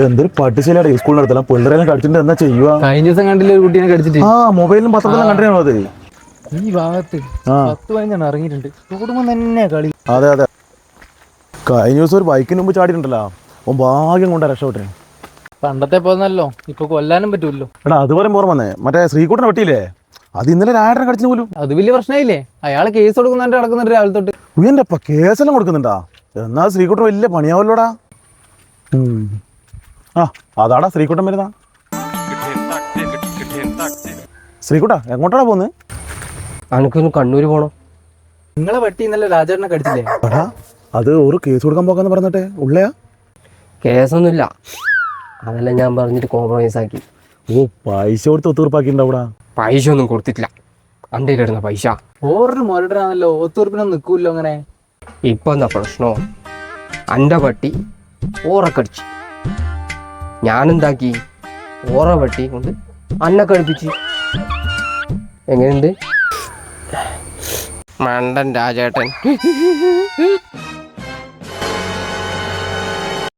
എന്തൊരു പട്ടിശയിലാണ് ഈ സ്കൂളിന്റെ അടുത്തെല്ലാം പിള്ളേരെല്ലാം കടിച്ചിട്ട് എന്താ ചെയ്യുക? കഴിഞ്ഞ ദിവസം കണ്ടില്ല ഒരു കുട്ടീനെ കടിച്ചിട്ട്. ആ മൊബൈലിലും പത്രത്തിലും കണ്ടിട്ടാണോ അത്? ഈ ഭാഗത്ത് 10-15 ഇറങ്ങിയിട്ടുണ്ട്. കുടുംബം തന്നെ കളി. അതെ അതെ, കഴിഞ്ഞ ദിവസം ഒരു ബൈക്കിന് മുമ്പ് ചാടിയിട്ടുണ്ടല്ലോ, ഓൻ ഭാഗ്യം കൊണ്ടാ രക്ഷപ്പെട്ടെ. പണ്ടത്തെ പോന്നല്ലോ, ഇപ്പൊ കൊല്ലാനും പറ്റൂല്ലോ. എടാ അതുപോലെ ഓർമ്മ വന്നേ, മറ്റേ ശ്രീകുട്ടനെ വെട്ടിയില്ലേ, അത് ഇന്നലെ രാത്രി കടിച്ചു പോലും. അത് വലിയ പ്രശ്നമില്ലേ? അയാളെ കേസ് കൊടുക്കുന്നുണ്ട് നടക്കുന്നുണ്ട് രാവിലെ തൊട്ട്. ഉയന്റെ അപ്പ കേസെല്ലാം കൊടുക്കുന്നുണ്ടാ? എന്നാ ശ്രീകുട്ടൻ വലിയ പണിയാവല്ലോടാ. ആ അതാടാ ശ്രീകുട്ടൻ വരുന്ന. ശ്രീകുട്ടാ എങ്ങോട്ടാടാ പോന്ന്? അനക്കൊന്ന് കണ്ണൂര് പോണം. നിങ്ങളെ വട്ടി ഇന്നലെ രാജേട്ടനെ കടിച്ചില്ലേ? എടാ അത് ഒരു കേസ് കൊടുക്കാൻ പോക്കാന്ന് പറഞ്ഞിട്ടെ ഉള്ളയാ? കേസൊന്നുമില്ല, അതെല്ലാം ഞാൻ പറഞ്ഞിട്ട് കോംപ്രമൈസ് ആക്കി. ഓ പൈസ കൊടുത്ത് ഒത്തീർപ്പാക്കിണ്ടാവൂടാ. പൈസ ഒന്നും കൊടുത്തിട്ടില്ല, അൻ്റെ ഇടുന്ന പൈസ. ഓറൊരു മുരടനാണല്ലോ, ഒത്തുറപ്പിനൊന്നും നിൽക്കൂല്ലോ അങ്ങനെ. ഇപ്പൊ എന്താ പ്രശ്നോ? എൻ്റെ പട്ടി ഓറക്കടിച്ച്, ഞാനെന്താക്കി ഓറ പട്ടി കൊണ്ട് അന്നെ കടിപ്പിച്ച്. എങ്ങനെയുണ്ട് മണ്ടൻ രാജേട്ടൻ?